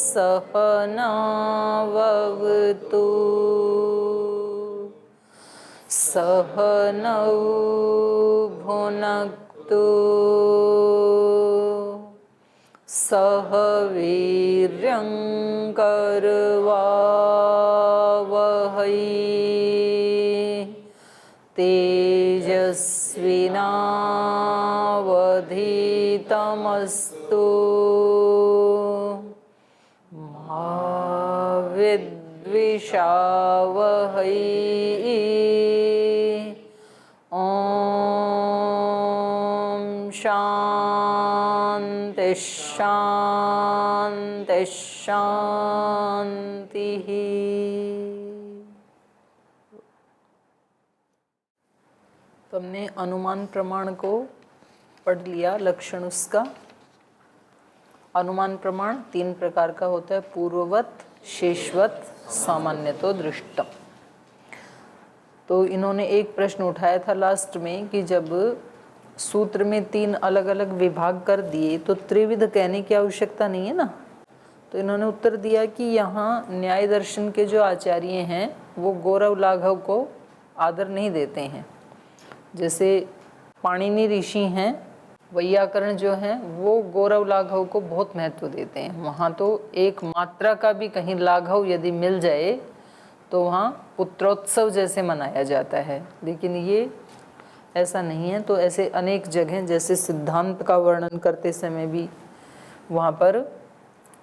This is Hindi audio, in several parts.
सहनाववतु सहनौ भुनक्तु सह वीर्यं करवावहै तेजस्विनावधीतमस्तु मा विद्विषावहै ॐ शान्ति शान्ति शान्तिः। तो हमने अनुमान प्रमाण को पढ़ लिया, लक्षण उसका। अनुमान प्रमाण 3 प्रकार का होता है, पूर्ववत, शेषवत, सामान्यतो दृष्टम। तो इन्होंने एक प्रश्न उठाया था लास्ट में कि जब सूत्र में 3 अलग अलग विभाग कर दिए तो त्रिविध कहने की आवश्यकता नहीं है ना। तो इन्होंने उत्तर दिया कि यहाँ न्याय दर्शन के जो आचार्य हैं वो गौरव लाघव को आदर नहीं देते हैं। जैसे पाणिनि ऋषि हैं, वैयाकरण जो हैं वो गौरव लाघव को बहुत महत्व देते हैं। वहाँ तो एक मात्रा का भी कहीं लाघव यदि मिल जाए तो वहाँ पुत्रोत्सव जैसे मनाया जाता है, लेकिन ये ऐसा नहीं है। तो ऐसे अनेक जगह, जैसे सिद्धांत का वर्णन करते समय भी वहाँ पर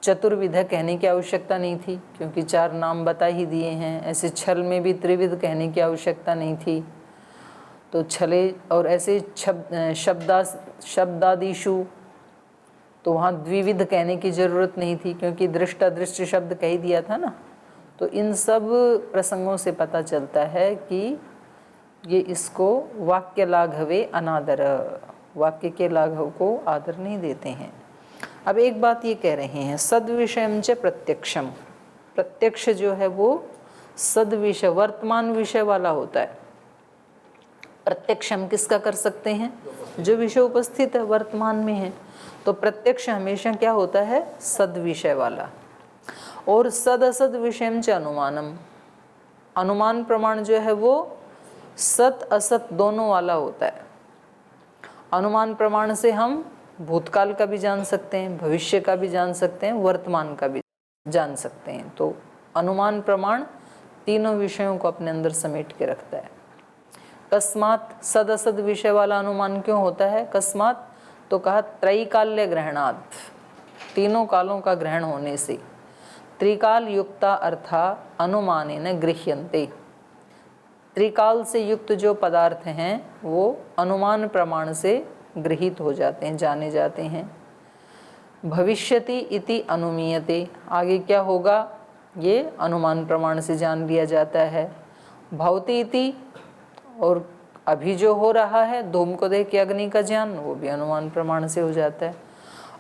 चतुर्विध कहने की आवश्यकता नहीं थी, क्योंकि 4 नाम बता ही दिए हैं। ऐसे छल में भी त्रिविध कहने की आवश्यकता नहीं थी, तो छले। और ऐसे शब्दादिशु तो वहाँ द्विविध कहने की जरूरत नहीं थी, क्योंकि दृष्टादृष्ट शब्द कह ही दिया था ना। तो इन सब प्रसंगों से पता चलता है कि ये इसको वाक्य लाघवे अनादर, वाक्य के लाघव को आदर नहीं देते हैं। अब एक बात ये कह रहे हैं, सद्विषयम च प्रत्यक्षम। प्रत्यक्ष जो है वो सद्विषय, वर्तमान विषय वाला होता है। प्रत्यक्ष हम किसका कर सकते हैं? जो विषय उपस्थित है, वर्तमान में है। तो प्रत्यक्ष हमेशा क्या होता है? सद्विषय वाला। और सद असद विषयम च अनुमानम। अनुमान प्रमाण जो है वो सत असत दोनों वाला होता है। अनुमान प्रमाण से हम भूतकाल का भी जान सकते हैं, भविष्य का भी जान सकते हैं, वर्तमान का भी जान सकते हैं। तो अनुमान प्रमाण तीनों विषयों को अपने अंदर समेट के रखता है। कस्मात सद असद विषय वाला अनुमान क्यों होता है? कस्मात तो कहा त्रैकाल्य ग्रहणात्, तीनों कालों का ग्रहण होने से। त्रिकाल युक्ता अर्था अनुमानेन गृह्यन्ते। त्रिकाल से युक्त जो पदार्थ हैं वो अनुमान प्रमाण से गृहीत हो जाते हैं, जाने जाते हैं। भविष्यति इति अनुमीयते, आगे क्या होगा ये अनुमान प्रमाण से जान लिया जाता है। भवति इति, और अभी जो हो रहा है धूम को देख के अग्नि का ज्ञान, वो भी अनुमान प्रमाण से हो जाता है।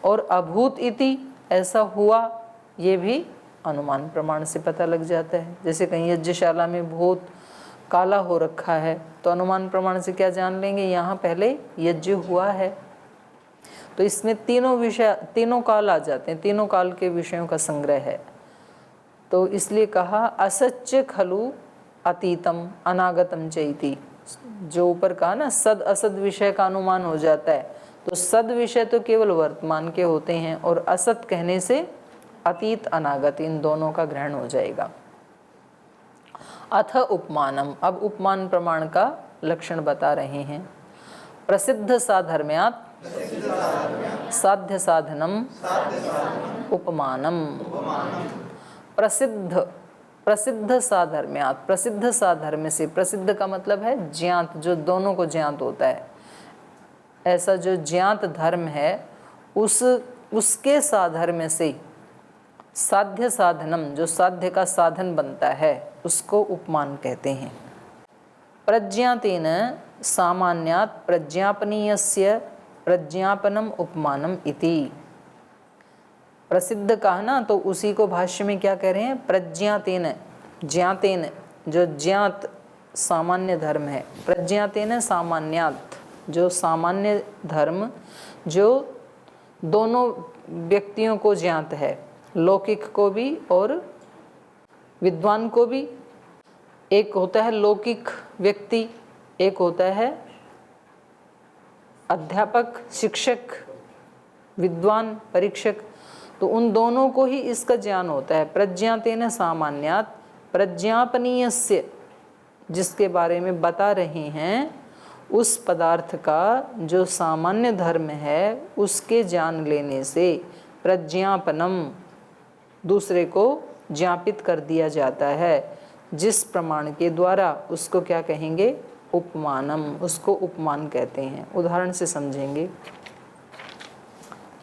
और अभूत इति, ऐसा हुआ, ये भी अनुमान प्रमाण से पता लग जाता है। जैसे कहीं यज्ञशाला में बहुत काला हो रखा है तो अनुमान प्रमाण से क्या जान लेंगे? यहाँ पहले यज्ञ हुआ है। तो इसमें तीनों विषय, तीनों काल आ जाते हैं, तीनों काल के विषयों का संग्रह है। तो इसलिए कहा असच्च खलु अतीतम अनागतम चैति। जो ऊपर कहा ना सद असद विषय का अनुमान हो जाता है, तो सद विषय तो केवल वर्तमान के होते हैं, और असत कहने से अतीत अनागत इन दोनों का ग्रहण हो जाएगा। अथ उपमानम, अब उपमान प्रमाण का लक्षण बता रहे हैं। प्रसिद्ध साधर्म्यात् साध्य साधनम उपमानम। प्रसिद्ध साधर्म्यात्, प्रसिद्ध साधर्म्य से, प्रसिद्ध का मतलब है ज्ञात, जो दोनों को ज्ञात होता है। ऐसा जो ज्ञात धर्म है उसके साधर्म्य से साध्य साधनम, जो साध्य का साधन बनता है, उसको उपमान कहते हैं। प्रज्ञातेन सामान्यात् प्रज्ञापनीयस्य प्रज्ञापनम उपमानम इति। प्रसिद्ध कहा ना, तो उसी को भाष्य में क्या कह रहे हैं? प्रज्ञातेन, ज्ञातेन, जो ज्ञात सामान्य धर्म है। प्रज्ञातेन सामान्यात्, जो सामान्य धर्म जो दोनों व्यक्तियों को ज्ञात है, लौकिक को भी और विद्वान को भी। एक होता है लौकिक व्यक्ति, एक होता है अध्यापक, शिक्षक, विद्वान, परीक्षक। तो उन दोनों को ही इसका ज्ञान होता है। प्रज्ञातेन सामान्यात् प्रज्ञापनीयस्य, जिसके बारे में बता रहे हैं, उस पदार्थ का जो सामान्य धर्म है उसके जान लेने से प्रज्ञापनम, दूसरे को ज्ञापित कर दिया जाता है। जिस प्रमाण के द्वारा उसको क्या कहेंगे? उपमानम, उसको उपमान कहते हैं। उदाहरण से समझेंगे।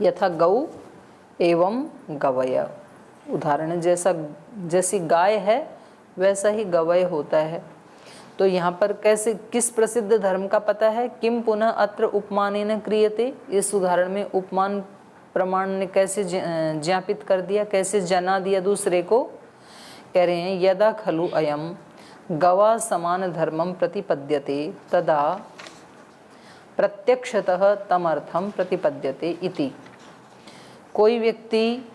यथा गौ एवं गवय, उदाहरण जैसी गाय है वैसा ही गवय होता है। तो यहाँ पर कैसे, किस प्रसिद्ध धर्म का पता है? किम पुनः अत्र उपमानेन क्रियते, इस उदाहरण में उपमान प्रमाण ने कैसे ज्ञापित कर दिया, कैसे जना दिया दूसरे को? कह रहे हैं यदा खलु अयम गवा समान धर्मम प्रतिपद्यते तदा प्रत्यक्षतः तमर्थम प्रतिपद्यते इति। कोई व्यक्ति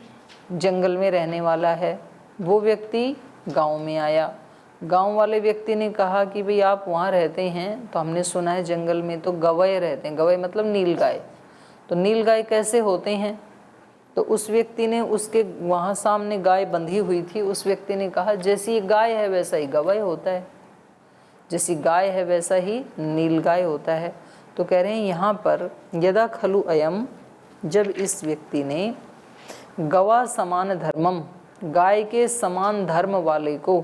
जंगल में रहने वाला है, वो व्यक्ति गांव में आया। गांव वाले व्यक्ति ने कहा कि भाई आप वहाँ रहते हैं, तो हमने सुना है जंगल में तो गवय रहते हैं। गवय मतलब नीलगाय। तो नीलगाय कैसे होते हैं? तो उस व्यक्ति ने, उसके वहाँ सामने गाय बंधी हुई थी, उस व्यक्ति ने कहा जैसी गाय है वैसा ही गवय होता है, जैसी गाय है वैसा ही नीलगाय होता है। तो कह रहे हैं यहाँ पर यदा खलु अयम, जब इस व्यक्ति ने गवा समान धर्मम, गाय के समान धर्म वाले को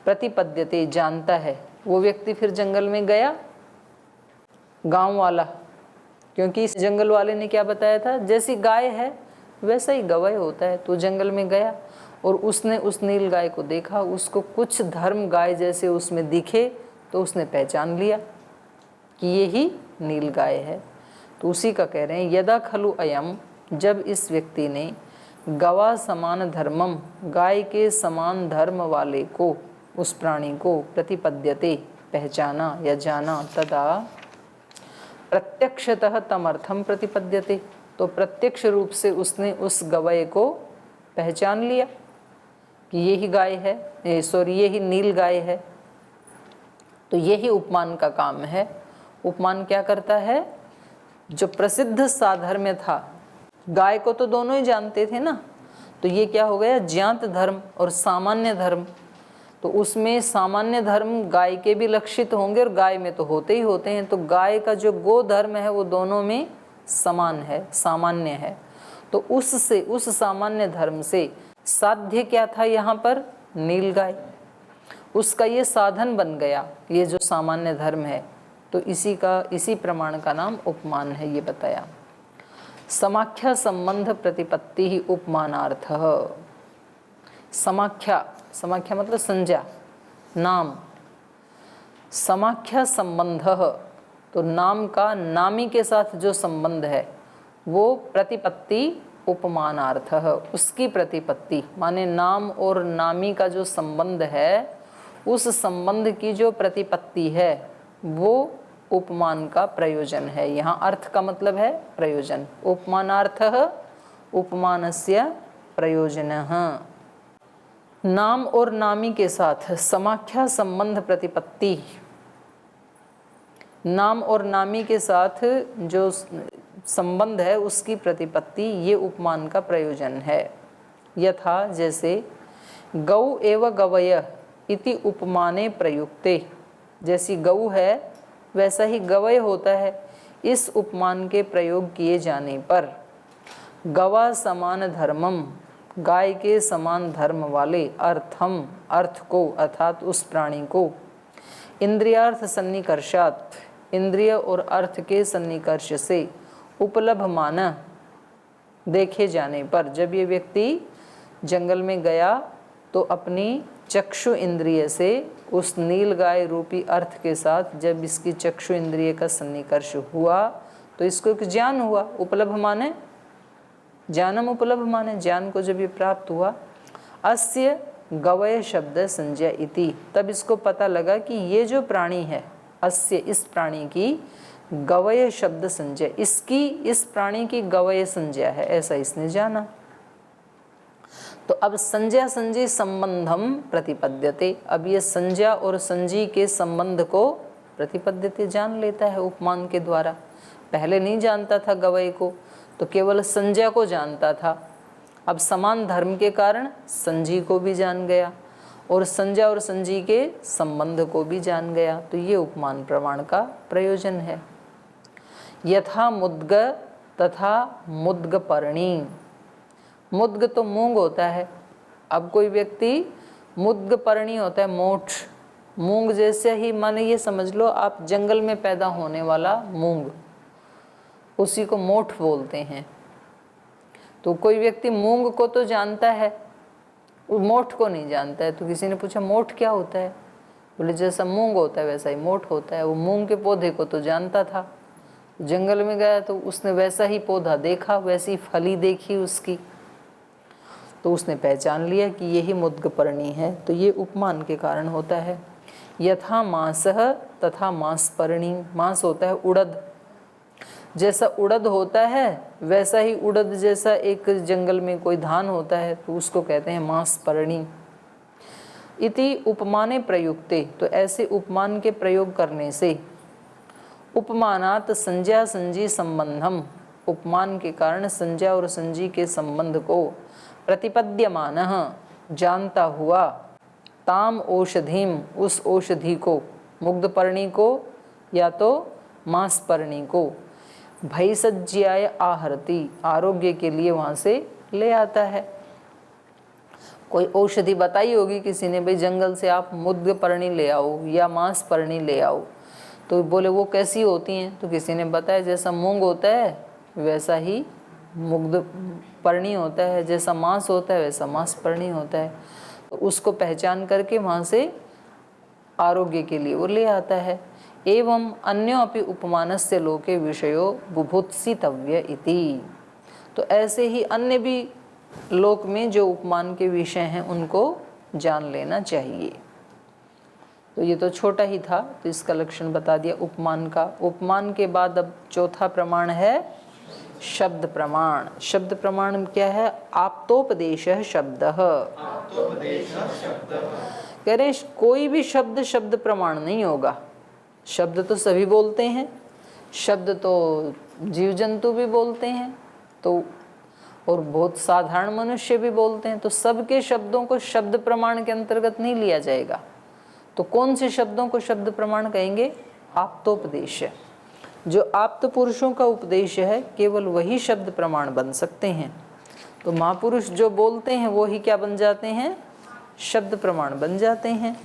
प्रतिपद्यते, जानता है। वो व्यक्ति फिर जंगल में गया, गांव वाला, क्योंकि इस जंगल वाले ने क्या बताया था? जैसी गाय है वैसा ही गवय होता है। तो जंगल में गया और उसने उस नील गाय को देखा, उसको कुछ धर्म गाय जैसे उसमें दिखे, तो उसने पहचान लिया कि ये ही नील गाय है। तो उसी का कह रहे हैं यदा खलु अयम, जब इस व्यक्ति ने गवा समान धर्मम, गाय के समान धर्म वाले को, उस प्राणी को प्रतिपद्यते, पहचाना या जाना, तदा प्रत्यक्षतः तमर्थम प्रतिपद्यते, तो प्रत्यक्ष रूप से उसने उस गवय को पहचान लिया कि ये ही गाय है, ये ही नील गाय है। तो यही उपमान का काम है। उपमान क्या करता है? जो प्रसिद्ध साधर्म्य था, गाय को तो दोनों ही जानते थे ना, तो ये क्या हो गया? ज्ञात धर्म और सामान्य धर्म। तो उसमें सामान्य धर्म गाय के भी लक्षित होंगे और गाय में तो होते ही होते हैं। तो गाय का जो गो धर्म है वो दोनों में समान है, सामान्य है। तो उससे, उस सामान्य धर्म से साध्य क्या था यहाँ पर? नीलगाय। उसका ये साधन बन गया, ये जो सामान्य धर्म है। तो इसी प्रमाण का नाम उपमान है, ये बताया। समाख्या संबंध प्रतिपत्ति ही उपमानार्थ। समाख्या, समाख्या मतलब संज्ञा, नाम। समाख्या संबंध, तो नाम का नामी के साथ जो संबंध है वो प्रतिपत्ति उपमानार्थ, उसकी प्रतिपत्ति माने नाम और नामी का जो संबंध है, उस संबंध की जो प्रतिपत्ति है वो उपमान का प्रयोजन है। यहाँ अर्थ का मतलब है प्रयोजन। उपमानार्थः उपमानस्य प्रयोजनः। नाम और नामी के साथ समाख्या संबंध प्रतिपत्ति, नाम और नामी के साथ जो संबंध है उसकी प्रतिपत्ति, ये उपमान का प्रयोजन है। यथा जैसे गौ एव गवय इति उपमाने प्रयुक्ते, जैसी गौ है वैसा ही गवय होता है, इस उपमान के प्रयोग किए जाने पर गवा समान धर्मम, गाय के समान धर्म वाले, अर्थम, अर्थ को अर्थात उस प्राणी को, इंद्रियार्थ सन्निकर्षात, इंद्रिय और अर्थ के सन्निकर्ष से, उपलब्धमान, देखे जाने पर। जब ये व्यक्ति जंगल में गया तो अपनी चक्षु इंद्रिय से उस नील गाय रूपी अर्थ के साथ जब इसकी चक्षु इंद्रिय का सन्निकर्ष हुआ तो इसको एक ज्ञान हुआ। उपलब्ध माने ज्ञानम, उपलब्ध माने ज्ञान को जब ये प्राप्त हुआ। अस्य गवय शब्द संज्ञा इति, तब इसको पता लगा कि ये जो प्राणी है, अस्य, इस प्राणी की, गवय शब्द संज्ञा, इसकी, इस प्राणी की गवय संज्ञा है, ऐसा इसने जाना। तो अब संज्ञा संजी संबंधम प्रतिपद्यते, अब ये संज्ञा और संजी के संबंध को प्रतिपद्यते जान लेता है उपमान के द्वारा। पहले नहीं जानता था गवय को, तो केवल संज्ञा को जानता था। अब समान धर्म के कारण संजी को भी जान गया और संज्ञा और संजी के संबंध को भी जान गया। तो ये उपमान प्रमाण का प्रयोजन है। यथा मुद्ग तथा मुद्गपर्णी, मुद्ग तो मूंग होता है। अब कोई व्यक्ति मुद्गपर्णी होता है, मोठ मूंग जैसे ही, माने ये समझ लो आप जंगल में पैदा होने वाला मूंग, उसी को मोठ बोलते हैं। तो कोई व्यक्ति मूंग को तो जानता है, वो मोठ को नहीं जानता है। तो किसी ने पूछा मोठ क्या होता है, बोले जैसा मूंग होता है वैसा ही मोठ होता है। वो मूंग के पौधे को तो जानता था, जंगल में गया तो उसने वैसा ही पौधा देखा, वैसी फली देखी उसकी, तो उसने पहचान लिया कि यही मुद्गपर्णी है। तो ये उपमान के कारण होता है। यथा मांसः तथा मांसपर्णी, मांस होता है उड़द, जैसा उड़द होता है वैसा ही उड़द जैसा एक जंगल में कोई धान होता है, तो उसको कहते हैं मांसपर्णी। इति उपमाने प्रयुक्ते, तो ऐसे उपमान के प्रयोग करने से उपमानात संज्ञा संजी संबंधम, उपमान के कारण संज्ञा और संजी के संबंध को प्रतिपद्यमानः, जानता हुआ, ताम औषधिम, उस औषधि को, मुग्धपर्णी को या तो मांसपर्णी को, भैषज्याय आहरति, आरोग्य के लिए वहाँ से ले आता है। कोई औषधि बताई होगी किसी ने, भाई जंगल से आप मुद्गपर्णी ले आओ या मांसपर्णी ले आओ, तो बोले वो कैसी होती हैं, तो किसी ने बताया जैसा मूंग होता है वैसा ही मुग्धपर्णी होता है, जैसा मांस होता है वैसा मांसपर्णी होता है। तो उसको पहचान करके वहाँ से आरोग्य के लिए वो ले आता है। एवं अन्योपि उपमानस्य लोके विषयो बुभुत्सितव्य इति, तो ऐसे ही अन्य भी लोक में जो उपमान के विषय हैं उनको जान लेना चाहिए। तो ये तो छोटा ही था, तो इसका लक्षण बता दिया उपमान का। उपमान के बाद अब चौथा प्रमाण है शब्द प्रमाण। शब्द प्रमाण क्या है? आप्तोपदेशः शब्दः। कह रहे हैं कोई भी शब्द शब्द प्रमाण नहीं होगा। शब्द तो सभी बोलते हैं, शब्द तो जीव जंतु भी बोलते हैं, तो और बहुत साधारण मनुष्य भी बोलते हैं, तो सबके शब्दों को शब्द प्रमाण के अंतर्गत नहीं लिया जाएगा। तो कौन से शब्दों को शब्द प्रमाण कहेंगे? आप्तोपदेश। जो आप्त पुरुषों का उपदेश है केवल वही शब्द प्रमाण बन सकते हैं। तो महापुरुष जो बोलते हैं वो ही क्या बन जाते हैं? शब्द प्रमाण बन जाते हैं।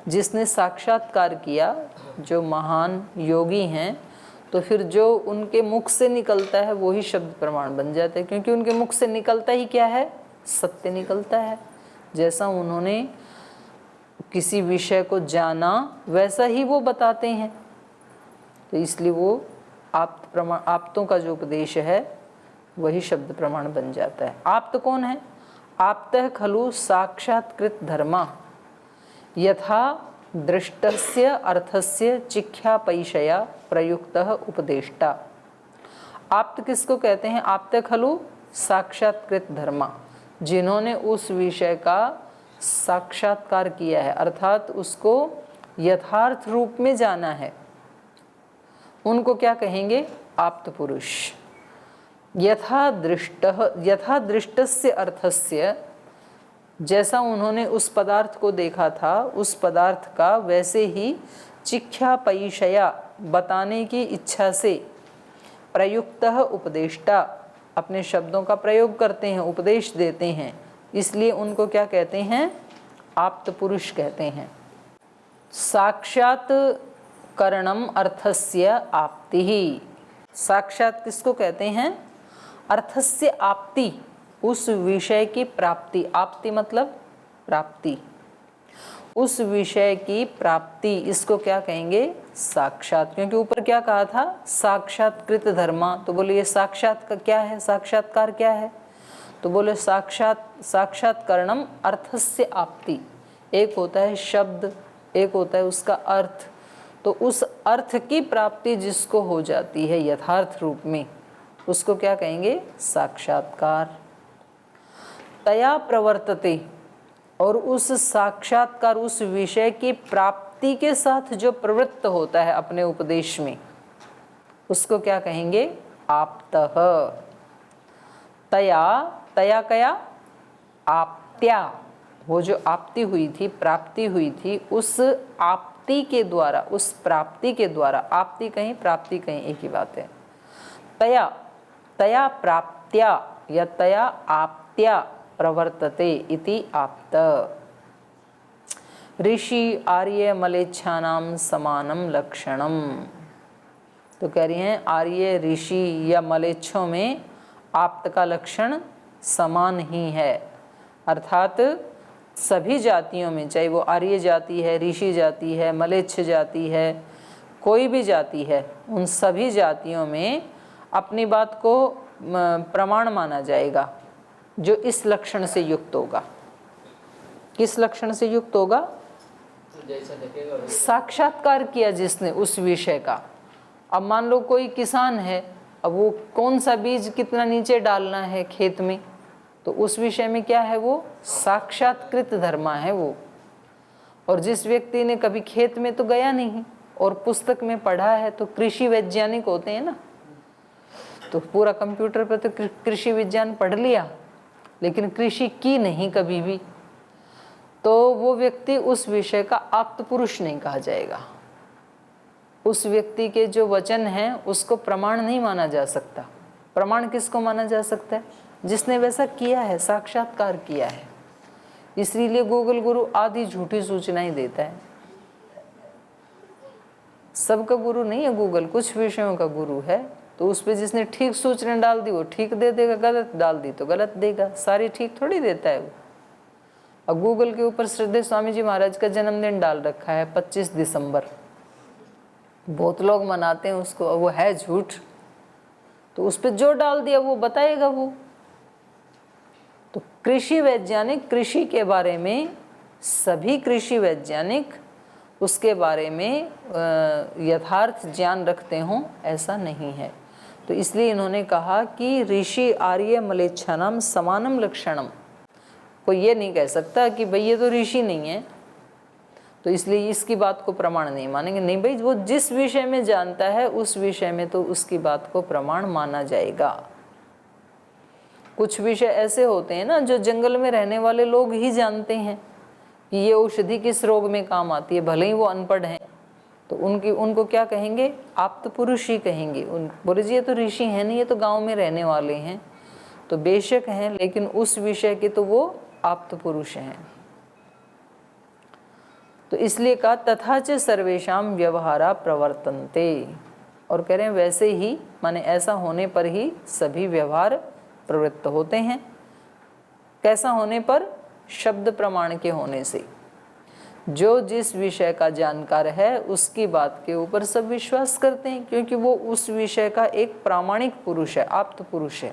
जिसने साक्षात्कार किया, जो महान योगी हैं, तो फिर जो उनके मुख से निकलता है वो ही शब्द प्रमाण बन जाता है, क्योंकि उनके मुख से निकलता ही क्या है? सत्य निकलता है। जैसा उन्होंने किसी विषय को जाना वैसा ही वो बताते हैं, तो इसलिए वो आप्त प्रमाण, आप्तों का जो उपदेश है वही शब्द प्रमाण बन जाता है। आप्त कौन है? आप्तः खलु साक्षात्कृत धर्मा यथा दृष्टस्य अर्थस्य चिख्यापैषया प्रयुक्तः उपदेष्टा। आप्त किसको कहते हैं? आप्त खलु साक्षात्कृत धर्मा, जिन्होंने उस विषय का साक्षात्कार किया है, अर्थात उसको यथार्थ रूप में जाना है, उनको क्या कहेंगे? आप्त पुरुष। यथा दृष्टस्य अर्थस्य, जैसा उन्होंने उस पदार्थ को देखा था, उस पदार्थ का वैसे ही चिख्यापैषया, बताने की इच्छा से, प्रयुक्तः उपदेष्टा, अपने शब्दों का प्रयोग करते हैं, उपदेश देते हैं, इसलिए उनको क्या कहते हैं? आप्त पुरुष कहते हैं। साक्षात करणम अर्थस्य आप्ति। साक्षात किसको कहते हैं? अर्थस्य आप्ति, उस विषय की प्राप्ति। आप्ति मतलब प्राप्ति, उस विषय की प्राप्ति, इसको क्या कहेंगे? साक्षात। क्योंकि ऊपर क्या कहा था? साक्षात्कृत धर्मा, तो बोले ये साक्षात का क्या है? साक्षात्कार क्या है? तो बोले साक्षात्करणम अर्थस्य आप्ति। एक होता है शब्द, एक होता है उसका अर्थ। तो उस अर्थ की प्राप्ति जिसको हो जाती है यथार्थ रूप में, उसको क्या कहेंगे? साक्षात्कार। तया प्रवर्तते, और उस साक्षात्कार, उस विषय की प्राप्ति के साथ जो प्रवृत्त होता है अपने उपदेश में, उसको क्या कहेंगे? आप्तः। तया, तया कया? आप्त्या, वो जो आप्ति हुई थी, प्राप्ति हुई थी, उस आप्ति के द्वारा, उस प्राप्ति के द्वारा, आप्ति कहीं प्राप्ति कहीं एक ही बात है। तया, तया प्राप्त्या या तया आप्त्या प्रवर्तते इति आप्त। ऋषि आर्य मलेच्छानाम समानम लक्षणम। तो कह रही हैं आर्य, ऋषि या मलेच्छों में आप्त का लक्षण समान ही है, अर्थात सभी जातियों में, चाहे वो आर्य जाति है, ऋषि जाति है, मलेच्छ जाति है, कोई भी जाति है, उन सभी जातियों में अपनी बात को प्रमाण माना जाएगा जो इस लक्षण से युक्त होगा। किस लक्षण से युक्त होगा? साक्षात्कार किया जिसने उस विषय का। अब मान लो कोई किसान है, अब वो कौन सा बीज कितना नीचे डालना है खेत में, तो उस विषय में क्या है? वो साक्षात्कृत धर्मा है वो। और जिस व्यक्ति ने कभी खेत में तो गया नहीं और पुस्तक में पढ़ा है, तो कृषि वैज्ञानिक होते हैं ना, तो पूरा कंप्यूटर पर तो कृषि विज्ञान पढ़ लिया, लेकिन कृषि की नहीं कभी भी, तो वो व्यक्ति उस विषय का आप्त पुरुष नहीं कहा जाएगा। उस व्यक्ति के जो वचन हैं उसको प्रमाण नहीं माना जा सकता। प्रमाण किसको माना जा सकता है? जिसने वैसा किया है, साक्षात्कार किया है। इसलिए गूगल गुरु आदि झूठी सूचनाएं देता है। सबका गुरु नहीं है गूगल, कुछ विषयों का गुरु है, तो उस पर जिसने ठीक सूचना डाल दी वो ठीक दे देगा, गलत डाल दी तो गलत देगा, सारी ठीक थोड़ी देता है वो। और गूगल के ऊपर श्रद्धेय स्वामी जी महाराज का जन्मदिन डाल रखा है 25 दिसंबर, बहुत लोग मनाते हैं उसको, और वो है झूठ, तो उस पर जो डाल दिया वो बताएगा वो। तो कृषि वैज्ञानिक कृषि के बारे में, सभी कृषि वैज्ञानिक उसके बारे में यथार्थ ज्ञान रखते हों, ऐसा नहीं है। तो इसलिए इन्होंने कहा कि ऋषि आर्य मलेच्छानाम समानम लक्षणम। कोई ये नहीं कह सकता कि भाई ये तो ऋषि नहीं है, तो इसलिए इसकी बात को प्रमाण नहीं मानेंगे। नहीं भाई, वो जिस विषय में जानता है उस विषय में तो उसकी बात को प्रमाण माना जाएगा। कुछ विषय ऐसे होते हैं ना जो जंगल में रहने वाले लोग ही जानते हैं कि ये औषधि किस रोग में काम आती है, भले ही वो अनपढ़ हैं, तो उनको क्या कहेंगे? आप्त पुरुष ही कहेंगे। बोले जी ये तो ऋषि हैं नहीं, ये तो गाँव में रहने वाले हैं, तो बेशक हैं, लेकिन उस विषय के तो वो आप्त पुरुष हैं। तो इसलिए कहा तथा च सर्वेषाम व्यवहारा प्रवर्तन्ते, और कह रहे हैं वैसे ही, माने ऐसा होने पर ही सभी व्यवहार प्रवृत्त होते हैं। कैसा होने पर? शब्द प्रमाण के होने से। जो जिस विषय का जानकार है उसकी बात के ऊपर सब विश्वास करते हैं, क्योंकि वो उस विषय का एक प्रामाणिक पुरुष है, आप्त पुरुष है।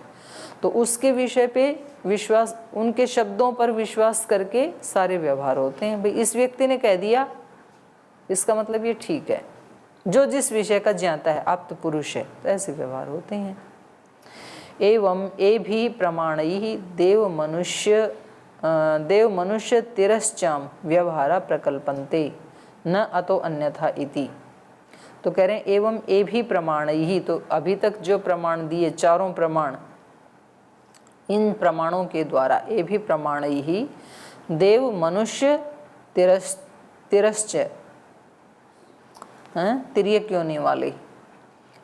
तो उसके विषय पे विश्वास, उनके शब्दों पर विश्वास करके सारे व्यवहार होते हैं। भाई इस व्यक्ति ने कह दिया, इसका मतलब ये ठीक है। जो जिस विषय का जानता है, आप्त पुरुष है, तो ऐसे व्यवहार होते हैं। एवं ए भी प्रमाणैः देव मनुष्य तिरश्चाम व्यवहारा प्रकल्पन्ते न अतो अन्यथा इति। तो कह रहे हैं एवं ए भी प्रमाणैः, तो अभी तक जो प्रमाण दिए, चारों प्रमाण, इन प्रमाणों के द्वारा ए भी प्रमाणैः देव मनुष्य तिरश्च, तिर्यक योनि वाले,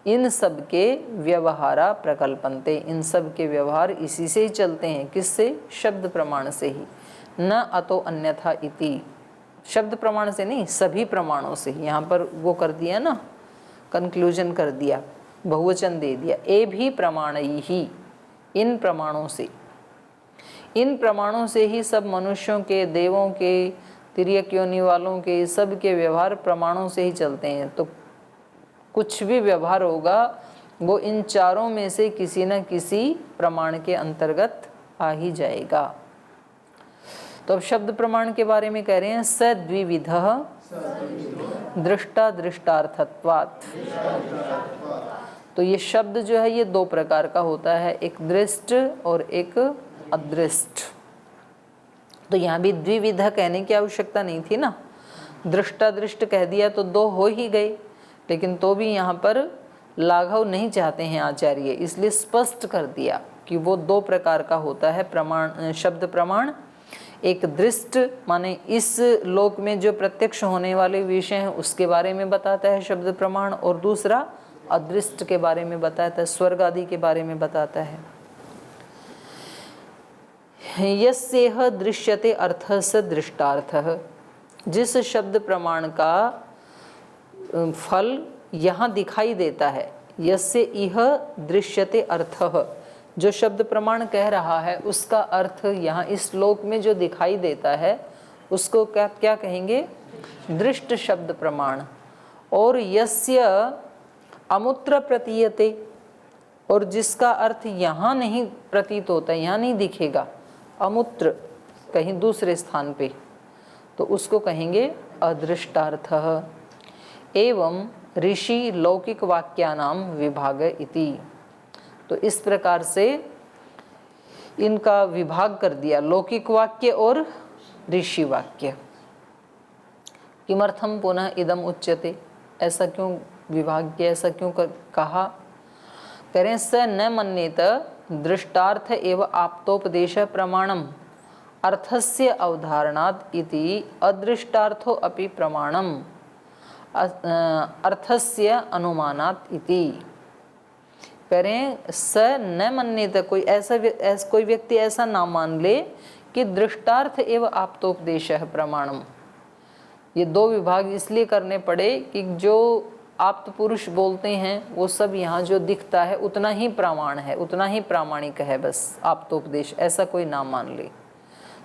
इन सब के व्यवहारा प्रकल्पन्ते, इन सब के व्यवहार इसी से ही चलते हैं। किससे? शब्द प्रमाण से ही। न अतो अन्यथा इति, शब्द प्रमाण से नहीं, सभी प्रमाणों से ही। यहाँ पर वो कर दिया ना, कंक्लूजन कर दिया, बहुवचन दे दिया। ए भी प्रमाणैः, इन प्रमाणों से, इन प्रमाणों से ही सब मनुष्यों के, देवों के, तिर्यक योनि वालों के, सब के व्यवहार प्रमाणों से ही चलते हैं। तो कुछ भी व्यवहार होगा वो इन चारों में से किसी न किसी प्रमाण के अंतर्गत आ ही जाएगा। तो अब शब्द प्रमाण के बारे में कह रहे हैं सद्विविधः दृष्टा दृष्टार्थत्वात्। तो ये शब्द जो है ये दो प्रकार का होता है, एक दृष्ट और एक अदृष्ट। तो यहाँ भी द्विविध कहने की आवश्यकता नहीं थी ना, दृष्टादृष्ट कह दिया तो दो हो ही गए, लेकिन तो भी यहाँ पर लाघव नहीं चाहते हैं आचार्य, इसलिए स्पष्ट कर दिया कि वो दो प्रकार का होता है प्रमाण, शब्द प्रमाण। एक दृष्ट माने इस लोक में जो प्रत्यक्ष होने वाले विषय हैं उसके बारे में बताता है शब्द प्रमाण, और दूसरा अदृष्ट के बारे में बताता है, स्वर्ग आदि के बारे में बताता है। यस्येह दृश्यते अर्थः स दृष्टार्थः, जिस शब्द प्रमाण का फल यहाँ दिखाई देता है, यस्य इह दृश्यते अर्थः, जो शब्द प्रमाण कह रहा है उसका अर्थ यहाँ इस श्लोक में जो दिखाई देता है उसको क्या क्या कहेंगे, दृष्ट शब्द प्रमाण। और यस्य अमूत्र प्रतीयते, और जिसका अर्थ यहाँ नहीं प्रतीत होता, यहाँ नहीं दिखेगा, अमूत्र कहीं दूसरे स्थान पे, तो उसको कहेंगे अदृष्टार्थः। एवं ऋषि लौकिक वाक्यानाम विभाग इति, तो इस प्रकार से इनका विभाग कर दिया, लौकिक वाक्य और ऋषि वाक्य। किमर्थम पुनः इदम उच्यते, ऐसा क्यों विभाग किया, ऐसा क्यों कहा, करें स न मन्येत दृष्टार्थ एव आप्तोपदेश प्रमाणम अर्थस्य अवधारणात् इति अदृष्टार्थो अपि प्रमाणम अर्थस्य अनुमानात् इति। करें स न मन्येत, कोई कोई व्यक्ति ऐसा ना मान ले कि दृष्टार्थ एवं आप्तोपदेश प्रमाणम। ये दो विभाग इसलिए करने पड़े कि जो आप्त पुरुष बोलते हैं वो सब यहाँ जो दिखता है उतना ही प्रमाण है, उतना ही प्रामाणिक है, बस आप्तोपदेश, ऐसा कोई ना मान ले।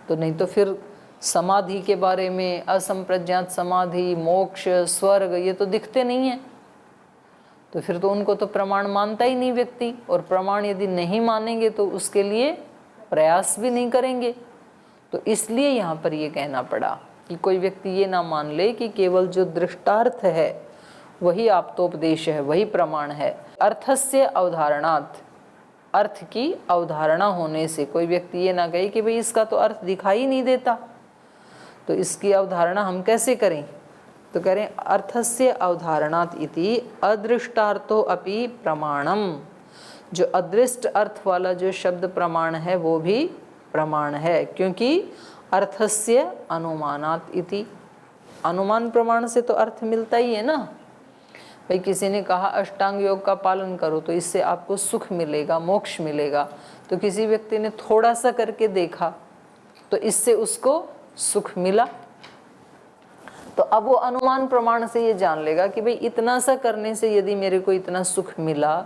तो नहीं तो फिर समाधि के बारे में, असंप्रज्ञात समाधि, मोक्ष, स्वर्ग, ये तो दिखते नहीं है, तो फिर तो उनको तो प्रमाण मानता ही नहीं व्यक्ति, और प्रमाण यदि नहीं मानेंगे तो उसके लिए प्रयास भी नहीं करेंगे। तो इसलिए यहाँ पर ये कहना पड़ा कि कोई व्यक्ति ये ना मान ले कि केवल जो दृष्टार्थ है वही आप्तोपदेश है, वही प्रमाण है। अर्थस्य अवधारणात्, अर्थ की अवधारणा होने से कोई व्यक्ति ये ना कहे कि भाई इसका तो अर्थ दिखाई नहीं देता, तो इसकी अवधारणा हम कैसे करें, तो कह रहे हैं अर्थस्य अवधारणात् इति अदृष्टार्थो अपि प्रमाणम, जो अदृष्ट अर्थ वाला जो शब्द प्रमाण है वो भी प्रमाण है, क्योंकि अर्थस्य अनुमानात् इति, अनुमान प्रमाण से तो अर्थ मिलता ही है ना। भाई किसी ने कहा अष्टांग योग का पालन करो तो इससे आपको सुख मिलेगा, मोक्ष मिलेगा, तो किसी व्यक्ति ने थोड़ा सा करके देखा तो इससे उसको सुख मिला, तो अब वो अनुमान प्रमाण से ये जान लेगा कि भाई इतना सा करने से यदि मेरे को इतना सुख मिला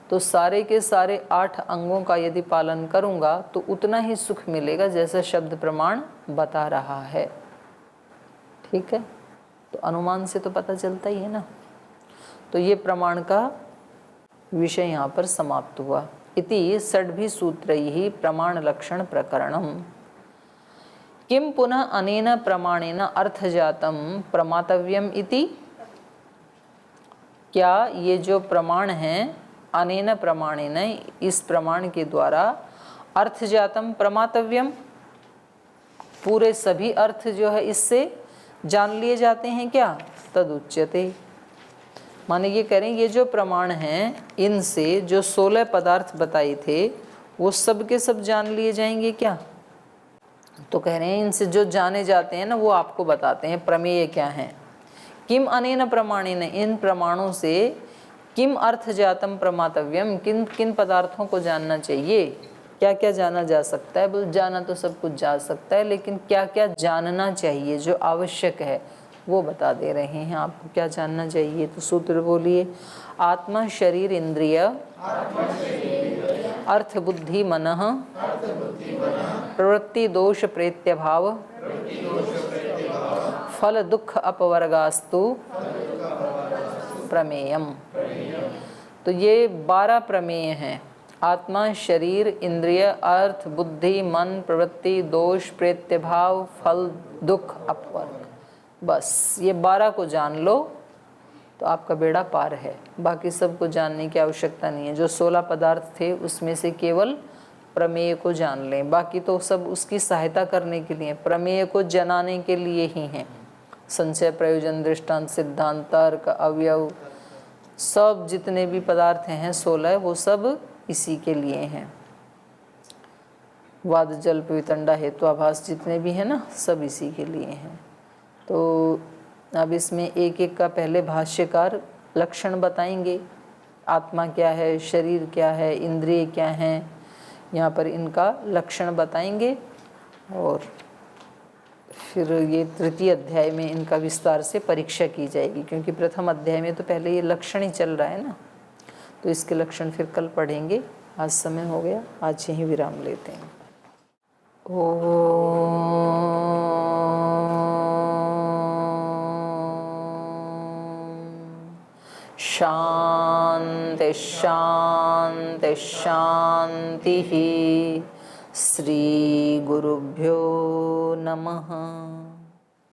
तो सारे के सारे 8 अंगों का यदि पालन करूँगा तो उतना ही सुख मिलेगा जैसा शब्द प्रमाण बता रहा है। ठीक है, तो अनुमान से तो पता चलता ही है ना। तो ये प्रमाण का विषय यहाँ पर समाप्त हुआ। इति षड्भी सूत्रैः प्रमाण लक्षण प्रकरणम। किम पुनः अनेन प्रमाणेन अर्थजातम प्रमातव्यम इति, क्या ये जो प्रमाण हैं अनेन प्रमाणेन, इस प्रमाण के द्वारा अर्थजातम प्रमातव्यम, पूरे सभी अर्थ जो है इससे जान लिए जाते हैं क्या, तदुच्यते, माने ये करें ये जो प्रमाण हैं इनसे जो 16 पदार्थ बताए थे वो सब के सब जान लिए जाएंगे क्या, तो कह रहे हैं इनसे जो जाने जाते हैं ना वो आपको बताते हैं प्रमेय क्या है। किम अनेन प्रमाणेन, इन प्रमाणों से किम अर्थ जातम प्रमातव्यम, किन किन पदार्थों को जानना चाहिए, क्या क्या जाना जा सकता है। बोल जाना तो सब कुछ जा सकता है, लेकिन क्या क्या जानना चाहिए जो आवश्यक है वो बता दे रहे हैं आपको क्या जानना चाहिए। तो सूत्र बोलिए, आत्मा शरीर इंद्रिय अर्थ बुद्धि मनः प्रवृत्ति दोष प्रेत्यभाव फल दुख अपवर्गास्तु प्रमेयम। तो ये 12 प्रमेय हैं, आत्मा शरीर इंद्रिय अर्थ बुद्धि मन प्रवृत्ति दोष प्रेत्यभाव फल दुख अपवर्ग, बस ये 12 को जान लो तो आपका बेड़ा पार है। बाकी सब को जानने की आवश्यकता नहीं है। जो 16 पदार्थ थे उसमें से केवल प्रमेय को जान लें, बाकी तो सब उसकी सहायता करने के लिए, प्रमेय को जनाने के लिए ही हैं। संचय, प्रयोजन, दृष्टांत, सिद्धांत, तर्क, अवयव, सब जितने भी पदार्थ हैं 16 वो सब इसी के लिए हैं। वाद, जल्प, वितंडा, हेत्वाभास जितने भी हैं ना, सब इसी के लिए हैं। तो अब इसमें एक एक का पहले भाष्यकार लक्षण बताएंगे। आत्मा क्या है, शरीर क्या है, इंद्रिय क्या हैं, यहाँ पर इनका लक्षण बताएंगे और फिर ये तृतीय अध्याय में इनका विस्तार से परीक्षा की जाएगी, क्योंकि प्रथम अध्याय में तो पहले ये लक्षण ही चल रहा है ना, तो इसके लक्षण फिर कल पढ़ेंगे। आज समय हो गया, आज यहीं विराम लेते हैं। शांति शांति शांति। श्री गुरुभ्यो नमः।